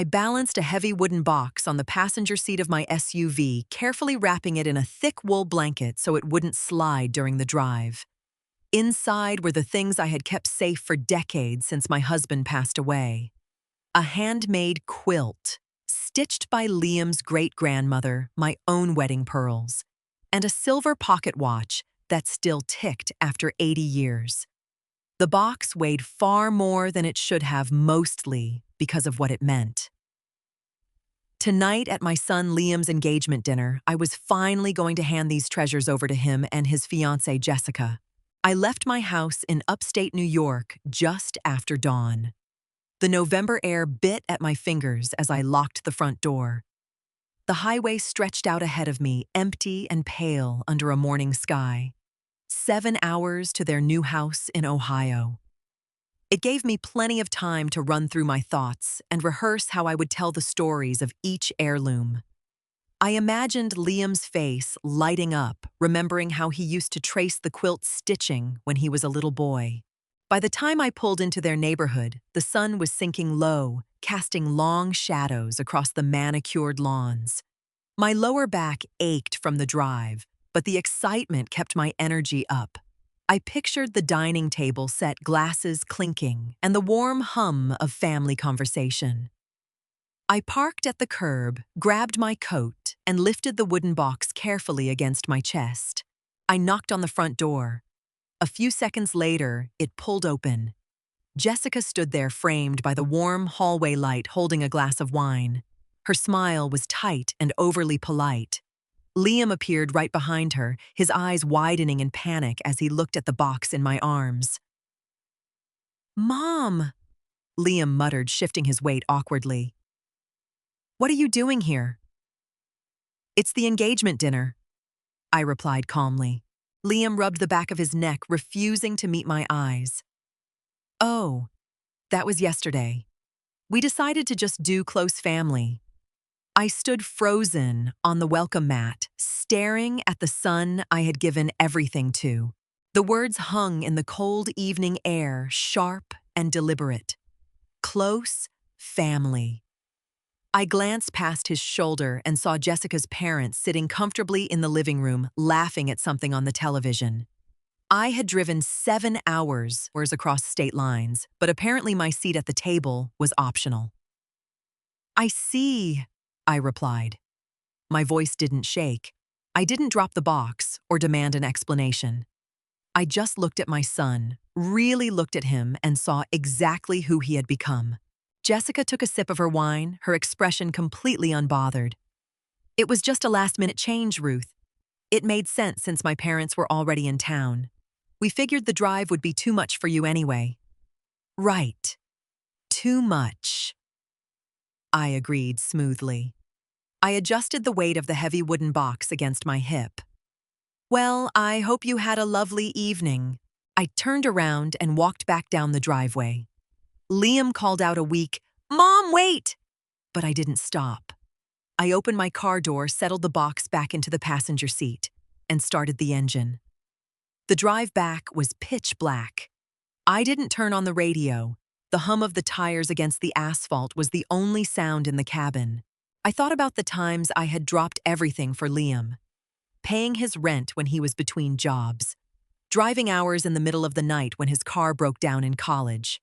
I balanced a heavy wooden box on the passenger seat of my SUV, carefully wrapping it in a thick wool blanket so it wouldn't slide during the drive. Inside were the things I had kept safe for decades since my husband passed away. A handmade quilt, stitched by Liam's great-grandmother, my own wedding pearls, and a silver pocket watch that still ticked after 80 years. The box weighed far more than it should have, mostly because of what it meant. Tonight at my son Liam's engagement dinner, I was finally going to hand these treasures over to him and his fiancée Jessica. I left my house in upstate New York just after dawn. The November air bit at my fingers as I locked the front door. The highway stretched out ahead of me, empty and pale under a morning sky. 7 hours to their new house in Ohio. It gave me plenty of time to run through my thoughts and rehearse how I would tell the stories of each heirloom. I imagined Liam's face lighting up, remembering how he used to trace the quilt's stitching when he was a little boy. By the time I pulled into their neighborhood, the sun was sinking low, casting long shadows across the manicured lawns. My lower back ached from the drive, but the excitement kept my energy up. I pictured the dining table set, glasses clinking, and the warm hum of family conversation. I parked at the curb, grabbed my coat, and lifted the wooden box carefully against my chest. I knocked on the front door. A few seconds later, it pulled open. Jessica stood there, framed by the warm hallway light, holding a glass of wine. Her smile was tight and overly polite. Liam appeared right behind her, his eyes widening in panic as he looked at the box in my arms. "Mom," Liam muttered, shifting his weight awkwardly. "What are you doing here?" "It's the engagement dinner," I replied calmly. Liam rubbed the back of his neck, refusing to meet my eyes. "Oh, that was yesterday. We decided to just do close family." I stood frozen on the welcome mat, staring at the son I had given everything to. The words hung in the cold evening air, sharp and deliberate. Close family. I glanced past his shoulder and saw Jessica's parents sitting comfortably in the living room, laughing at something on the television. I had driven 7 hours across state lines, but apparently my seat at the table was optional. "I see," I replied. My voice didn't shake. I didn't drop the box or demand an explanation. I just looked at my son, really looked at him, and saw exactly who he had become. Jessica took a sip of her wine, her expression completely unbothered. "It was just a last-minute change, Ruth. It made sense since my parents were already in town. We figured the drive would be too much for you anyway." "Right. Too much," I agreed smoothly. I adjusted the weight of the heavy wooden box against my hip. "Well, I hope you had a lovely evening." I turned around and walked back down the driveway. Liam called out a weak, "Mom, wait!" But I didn't stop. I opened my car door, settled the box back into the passenger seat, and started the engine. The drive back was pitch black. I didn't turn on the radio. The hum of the tires against the asphalt was the only sound in the cabin. I thought about the times I had dropped everything for Liam. Paying his rent when he was between jobs. Driving hours in the middle of the night when his car broke down in college.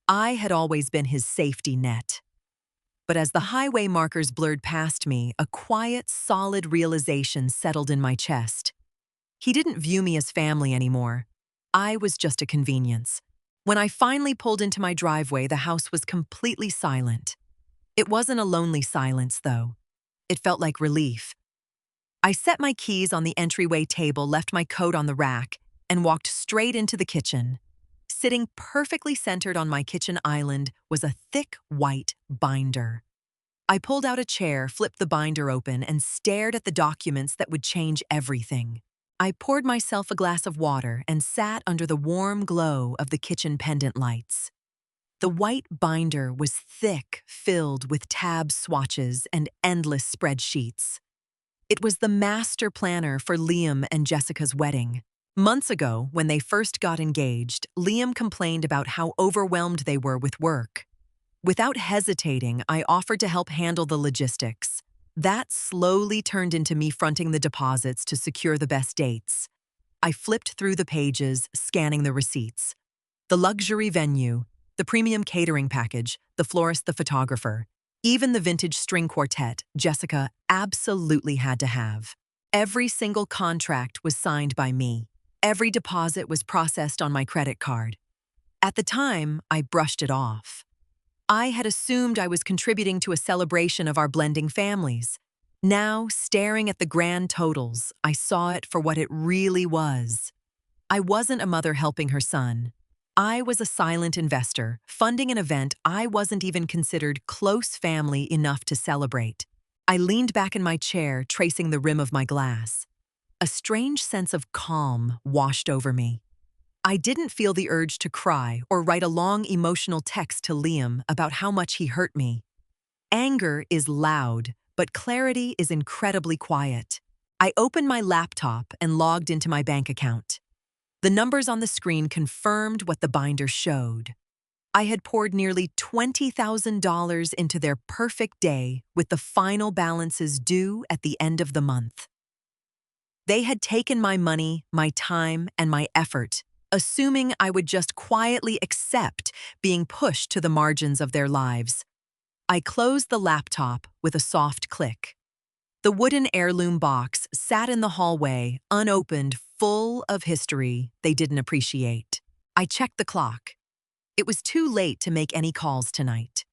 I had always been his safety net. But as the highway markers blurred past me, a quiet, solid realization settled in my chest. He didn't view me as family anymore. I was just a convenience. When I finally pulled into my driveway, the house was completely silent. It wasn't a lonely silence, though. It felt like relief. I set my keys on the entryway table, left my coat on the rack, and walked straight into the kitchen. Sitting perfectly centered on my kitchen island was a thick white binder. I pulled out a chair, flipped the binder open, and stared at the documents that would change everything. I poured myself a glass of water and sat under the warm glow of the kitchen pendant lights. The white binder was thick, filled with tab swatches and endless spreadsheets. It was the master planner for Liam and Jessica's wedding. Months ago, when they first got engaged, Liam complained about how overwhelmed they were with work. Without hesitating, I offered to help handle the logistics. That slowly turned into me fronting the deposits to secure the best dates. I flipped through the pages, scanning the receipts. The luxury venue, the premium catering package, the florist, the photographer, even the vintage string quartet Jessica absolutely had to have. Every single contract was signed by me. Every deposit was processed on my credit card. At the time, I brushed it off. I had assumed I was contributing to a celebration of our blending families. Now, staring at the grand totals, I saw it for what it really was. I wasn't a mother helping her son. I was a silent investor, funding an event I wasn't even considered close family enough to celebrate. I leaned back in my chair, tracing the rim of my glass. A strange sense of calm washed over me. I didn't feel the urge to cry or write a long emotional text to Liam about how much he hurt me. Anger is loud, but clarity is incredibly quiet. I opened my laptop and logged into my bank account. The numbers on the screen confirmed what the binder showed. I had poured nearly $20,000 into their perfect day with the final balances due at the end of the month. They had taken my money, my time, and my effort, assuming I would just quietly accept being pushed to the margins of their lives. I closed the laptop with a soft click. The wooden heirloom box sat in the hallway, unopened, full of history they didn't appreciate. I checked the clock. It was too late to make any calls tonight.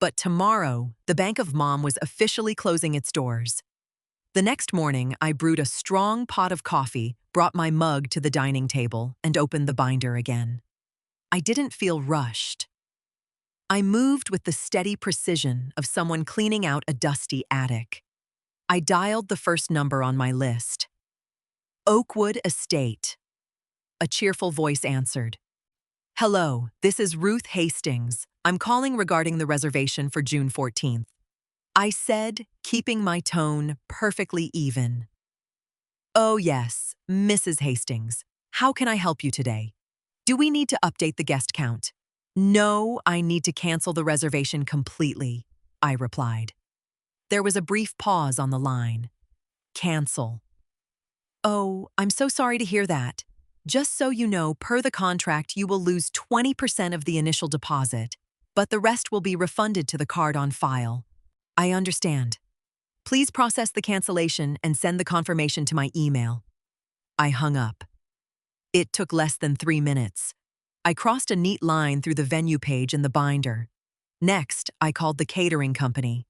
But tomorrow, the Bank of Mom was officially closing its doors. The next morning, I brewed a strong pot of coffee, brought my mug to the dining table, and opened the binder again. I didn't feel rushed. I moved with the steady precision of someone cleaning out a dusty attic. I dialed the first number on my list. Oakwood Estate. A cheerful voice answered. Hello, this is Ruth Hastings. I'm calling regarding the reservation for June 14th. I said, keeping my tone perfectly even. Oh yes, Mrs. Hastings. How can I help you today? Do we need to update the guest count? No, I need to cancel the reservation completely, I replied. There was a brief pause on the line. Cancel. Oh, I'm so sorry to hear that. Just so you know, per the contract, you will lose 20% of the initial deposit, but the rest will be refunded to the card on file. I understand. Please process the cancellation and send the confirmation to my email. I hung up. It took less than 3 minutes. I crossed a neat line through the venue page in the binder. Next, I called the catering company.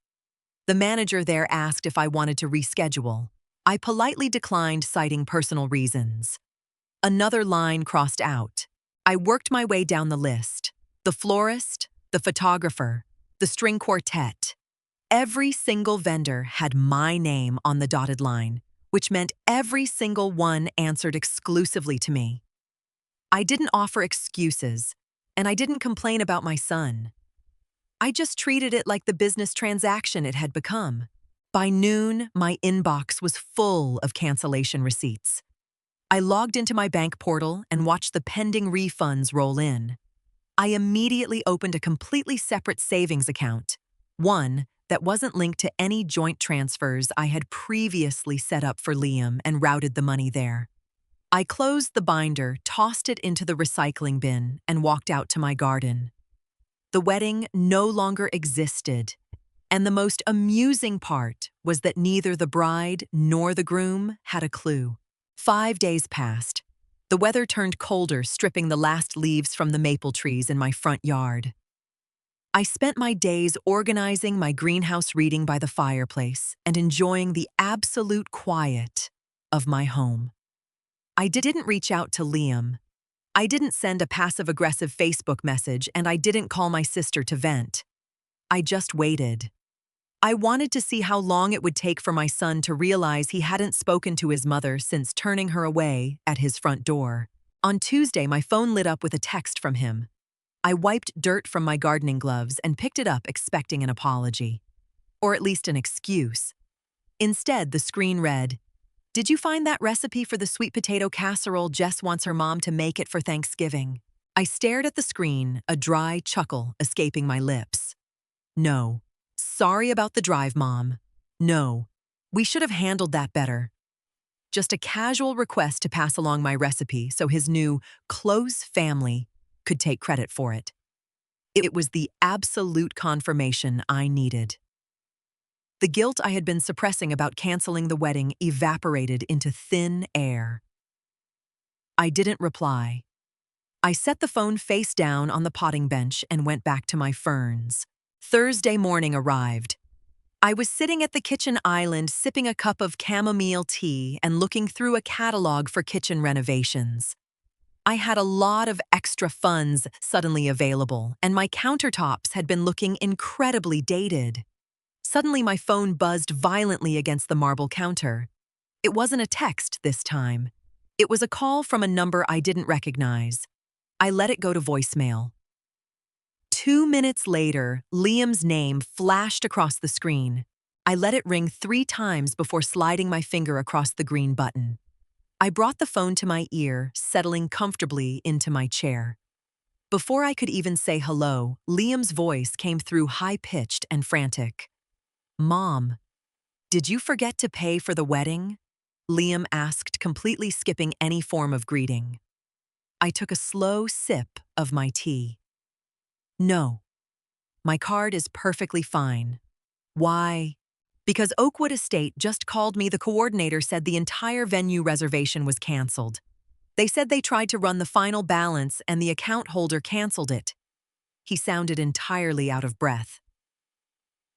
The manager there asked if I wanted to reschedule. I politely declined, citing personal reasons. Another line crossed out. I worked my way down the list. The florist, the photographer, the string quartet. Every single vendor had my name on the dotted line, which meant every single one answered exclusively to me. I didn't offer excuses, and I didn't complain about my son. I just treated it like the business transaction it had become. By noon, my inbox was full of cancellation receipts. I logged into my bank portal and watched the pending refunds roll in. I immediately opened a completely separate savings account, one that wasn't linked to any joint transfers I had previously set up for Liam, and routed the money there. I closed the binder, tossed it into the recycling bin, and walked out to my garden. The wedding no longer existed, and the most amusing part was that neither the bride nor the groom had a clue. 5 days passed. The weather turned colder, stripping the last leaves from the maple trees in my front yard. I spent my days organizing my greenhouse, reading by the fireplace, and enjoying the absolute quiet of my home. I didn't reach out to Liam. I didn't send a passive-aggressive Facebook message, and I didn't call my sister to vent. I just waited. I wanted to see how long it would take for my son to realize he hadn't spoken to his mother since turning her away at his front door. On Tuesday, my phone lit up with a text from him. I wiped dirt from my gardening gloves and picked it up, expecting an apology. Or at least an excuse. Instead, the screen read, "Did you find that recipe for the sweet potato casserole Jess wants her mom to make it for Thanksgiving? I stared at the screen, a dry chuckle escaping my lips. No. Sorry about the drive, Mom. No. We should have handled that better. Just a casual request to pass along my recipe so his new, close family could take credit for it. It was the absolute confirmation I needed. The guilt I had been suppressing about canceling the wedding evaporated into thin air. I didn't reply. I set the phone face down on the potting bench and went back to my ferns. Thursday morning arrived. I was sitting at the kitchen island sipping a cup of chamomile tea and looking through a catalog for kitchen renovations. I had a lot of extra funds suddenly available, and my countertops had been looking incredibly dated. Suddenly, my phone buzzed violently against the marble counter. It wasn't a text this time. It was a call from a number I didn't recognize. I let it go to voicemail. 2 minutes later, Liam's name flashed across the screen. I let it ring 3 times before sliding my finger across the green button. I brought the phone to my ear, settling comfortably into my chair. Before I could even say hello, Liam's voice came through high-pitched and frantic. "Mom, did you forget to pay for the wedding?" Liam asked, completely skipping any form of greeting. I took a slow sip of my tea. "No. My card is perfectly fine." "Why?" "Because Oakwood Estate just called me. The coordinator said the entire venue reservation was canceled. They said they tried to run the final balance and the account holder canceled it." He sounded entirely out of breath.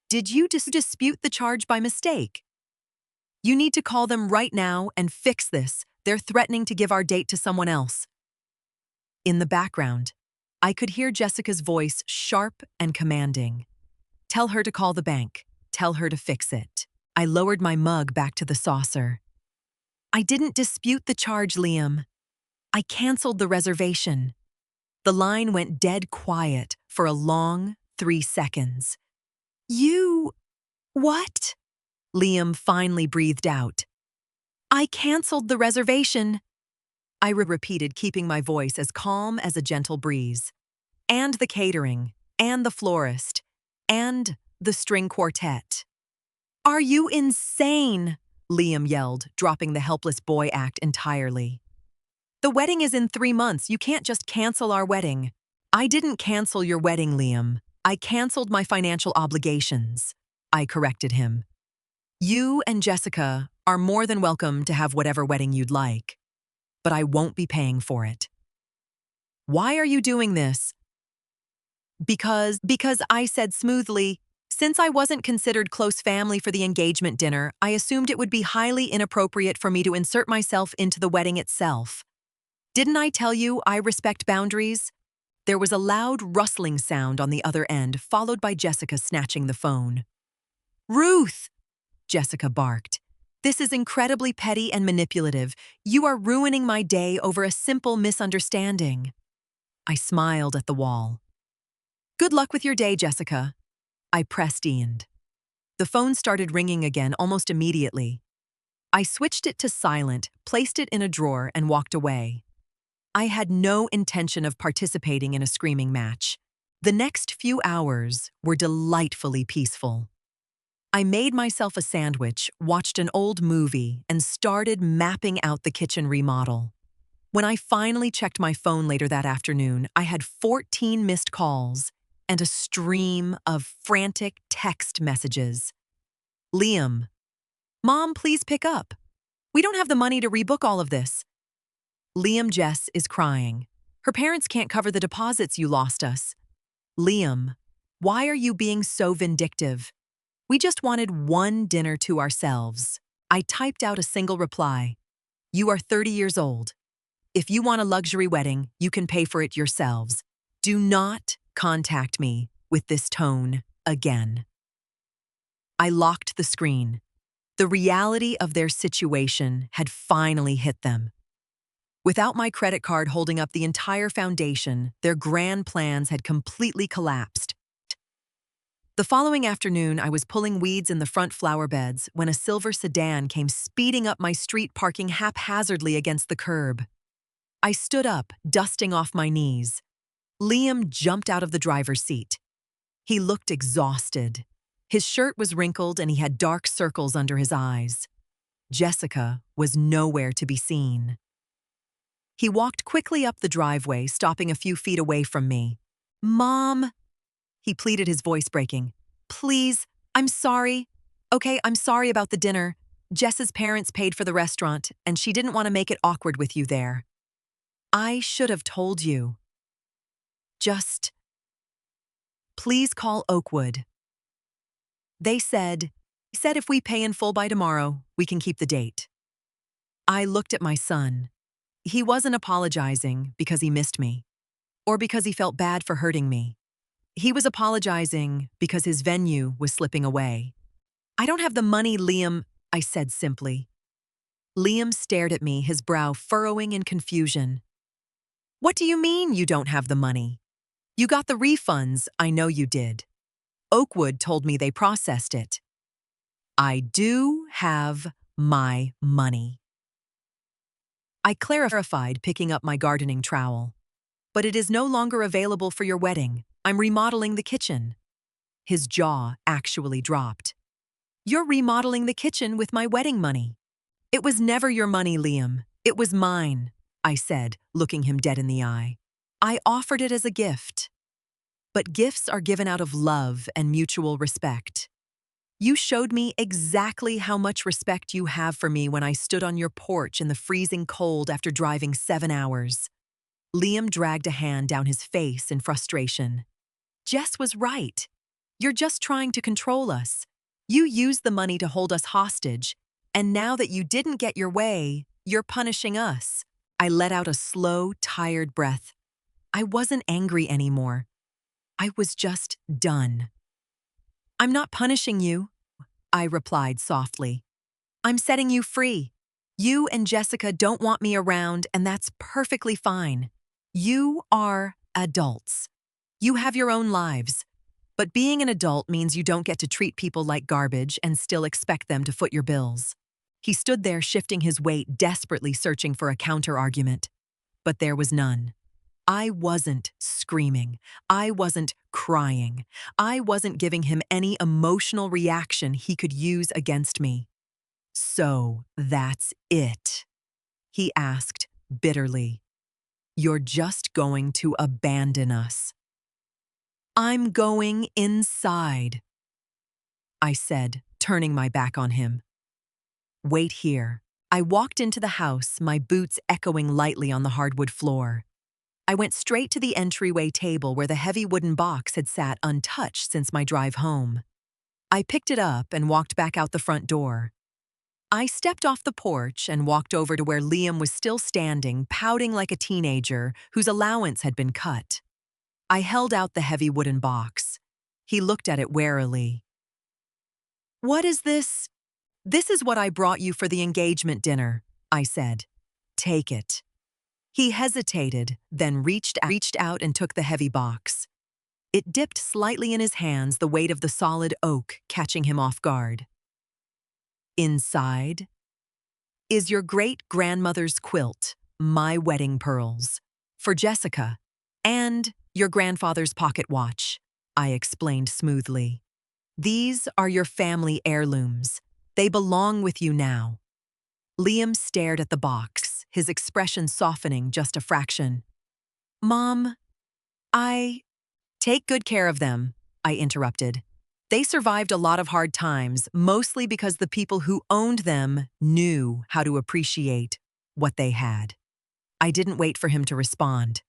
"Did you dispute the charge by mistake?" "You need to call them right now and fix this. They're threatening to give our date to someone else." In the background, I could hear Jessica's voice, sharp and commanding. "Tell her to call the bank. Tell her to fix it." I lowered my mug back to the saucer. "I didn't dispute the charge, Liam. I canceled the reservation." The line went dead quiet for a long 3 seconds. "You... what?" Liam finally breathed out. "I canceled the reservation." I repeated, keeping my voice as calm as a gentle breeze. "And the catering, and the florist, and the string quartet." "Are you insane?" Liam yelled, dropping the helpless boy act entirely. "The wedding is in 3 months. You can't just cancel our wedding." "I didn't cancel your wedding, Liam. I canceled my financial obligations." I corrected him. "You and Jessica are more than welcome to have whatever wedding you'd like, but I won't be paying for it." "Why are you doing this?" Because I said smoothly, "Since I wasn't considered close family for the engagement dinner, I assumed it would be highly inappropriate for me to insert myself into the wedding itself. Didn't I tell you I respect boundaries?" There was a loud rustling sound on the other end, followed by Jessica snatching the phone. "Ruth!" Jessica barked. "This is incredibly petty and manipulative. You are ruining my day over a simple misunderstanding." I smiled at the wall. "Good luck with your day, Jessica." I pressed-ened. The phone started ringing again almost immediately. I switched it to silent, placed it in a drawer, and walked away. I had no intention of participating in a screaming match. The next few hours were delightfully peaceful. I made myself a sandwich, watched an old movie, and started mapping out the kitchen remodel. When I finally checked my phone later that afternoon, I had 14 missed calls and a stream of frantic text messages. "Liam, Mom, please pick up. We don't have the money to rebook all of this." "Liam, Jess is crying. Her parents can't cover the deposits you lost us." "Liam, why are you being so vindictive? We just wanted one dinner to ourselves." I typed out a single reply. "You are 30 years old. If you want a luxury wedding, you can pay for it yourselves. Do not contact me with this tone again." I locked the screen. The reality of their situation had finally hit them. Without my credit card holding up the entire foundation, their grand plans had completely collapsed. The following afternoon, I was pulling weeds in the front flower beds when a silver sedan came speeding up my street, parking haphazardly against the curb. I stood up, dusting off my knees. Liam jumped out of the driver's seat. He looked exhausted. His shirt was wrinkled and he had dark circles under his eyes. Jessica was nowhere to be seen. He walked quickly up the driveway, stopping a few feet away from me. "Mom," he pleaded, his voice breaking. "Please, I'm sorry. Okay, I'm sorry about the dinner. Jess's parents paid for the restaurant, and she didn't want to make it awkward with you there. I should have told you. Just, please call Oakwood. They said if we pay in full by tomorrow, we can keep the date." I looked at my son. He wasn't apologizing because he missed me, or because he felt bad for hurting me. He was apologizing because his venue was slipping away. "I don't have the money, Liam," I said simply. Liam stared at me, his brow furrowing in confusion. "What do you mean you don't have the money? You got the refunds, I know you did. Oakwood told me they processed it." "I do have my money," I clarified, picking up my gardening trowel. "But it is no longer available for your wedding. I'm remodeling the kitchen." His jaw actually dropped. "You're remodeling the kitchen with my wedding money." "It was never your money, Liam. It was mine," I said, looking him dead in the eye. "I offered it as a gift." "But gifts are given out of love and mutual respect. You showed me exactly how much respect you have for me when I stood on your porch in the freezing cold after driving 7 hours." Liam dragged a hand down his face in frustration. "Jess was right. You're just trying to control us. You used the money to hold us hostage, and now that you didn't get your way, you're punishing us." I let out a slow, tired breath. I wasn't angry anymore. I was just done. "I'm not punishing you," I replied softly. "I'm setting you free. You and Jessica don't want me around, and that's perfectly fine. You are adults. You have your own lives. But being an adult means you don't get to treat people like garbage and still expect them to foot your bills." He stood there, shifting his weight, desperately searching for a counter-argument. But there was none. I wasn't screaming. I wasn't crying. I wasn't giving him any emotional reaction he could use against me. "So that's it?" he asked bitterly. "You're just going to abandon us?" "I'm going inside," I said, turning my back on him. "Wait here." I walked into the house, my boots echoing lightly on the hardwood floor. I went straight to the entryway table where the heavy wooden box had sat untouched since my drive home. I picked it up and walked back out the front door. I stepped off the porch and walked over to where Liam was still standing, pouting like a teenager whose allowance had been cut. I held out the heavy wooden box. He looked at it warily. "What is this?" "This is what I brought you for the engagement dinner," I said. "Take it." He hesitated, then reached out and took the heavy box. It dipped slightly in his hands, the weight of the solid oak catching him off guard. Inside is your great-grandmother's quilt, my wedding pearls, for Jessica, and your grandfather's pocket watch, I explained smoothly. "These are your family heirlooms. They belong with you now." Liam stared at the box, his expression softening just a fraction. "Mom, Take good care of them," I interrupted. "They survived a lot of hard times, mostly because the people who owned them knew how to appreciate what they had." I didn't wait for him to respond.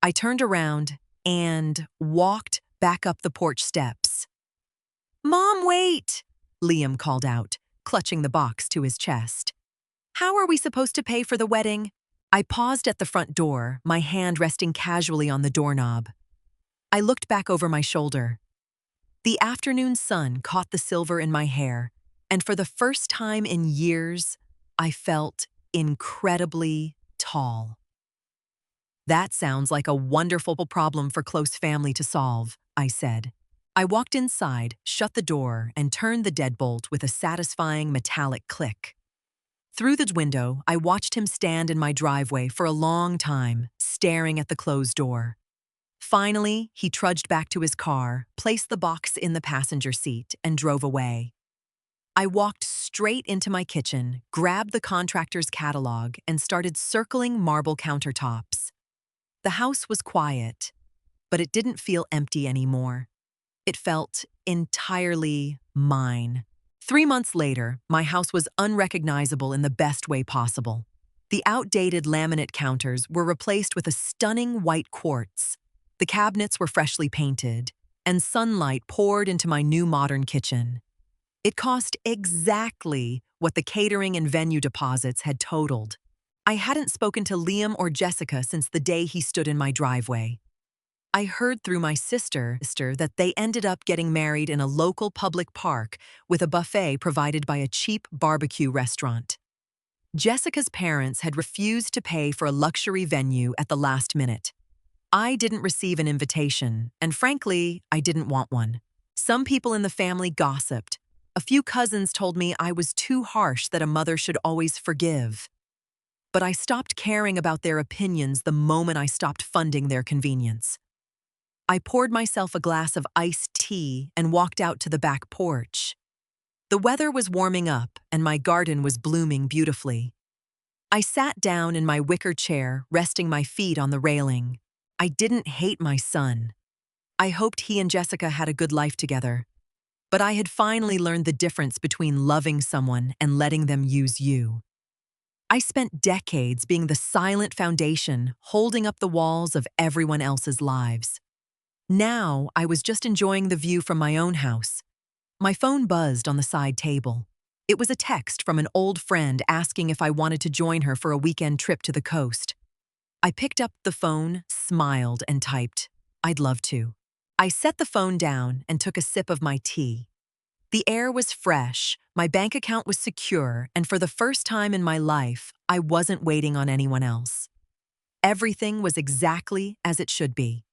I turned around and walked back up the porch steps. "Mom, wait!" Liam called out, clutching the box to his chest. "How are we supposed to pay for the wedding?" I paused at the front door, my hand resting casually on the doorknob. I looked back over my shoulder. The afternoon sun caught the silver in my hair, and for the first time in years, I felt incredibly tall. "That sounds like a wonderful problem for close family to solve," I said. I walked inside, shut the door, and turned the deadbolt with a satisfying metallic click. Through the window, I watched him stand in my driveway for a long time, staring at the closed door. Finally, he trudged back to his car, placed the box in the passenger seat, and drove away. I walked straight into my kitchen, grabbed the contractor's catalog, and started circling marble countertops. The house was quiet, but it didn't feel empty anymore. It felt entirely mine. 3 months later, my house was unrecognizable in the best way possible. The outdated laminate counters were replaced with a stunning white quartz. The cabinets were freshly painted, and sunlight poured into my new modern kitchen. It cost exactly what the catering and venue deposits had totaled. I hadn't spoken to Liam or Jessica since the day he stood in my driveway. I heard through my sister that they ended up getting married in a local public park with a buffet provided by a cheap barbecue restaurant. Jessica's parents had refused to pay for a luxury venue at the last minute. I didn't receive an invitation, and frankly, I didn't want one. Some people in the family gossiped. A few cousins told me I was too harsh, that a mother should always forgive. But I stopped caring about their opinions the moment I stopped funding their convenience. I poured myself a glass of iced tea and walked out to the back porch. The weather was warming up and my garden was blooming beautifully. I sat down in my wicker chair, resting my feet on the railing. I didn't hate my son. I hoped he and Jessica had a good life together. But I had finally learned the difference between loving someone and letting them use you. I spent decades being the silent foundation, holding up the walls of everyone else's lives. Now, I was just enjoying the view from my own house. My phone buzzed on the side table. It was a text from an old friend asking if I wanted to join her for a weekend trip to the coast. I picked up the phone, smiled, and typed, "I'd love to." I set the phone down and took a sip of my tea. The air was fresh, my bank account was secure, and for the first time in my life, I wasn't waiting on anyone else. Everything was exactly as it should be.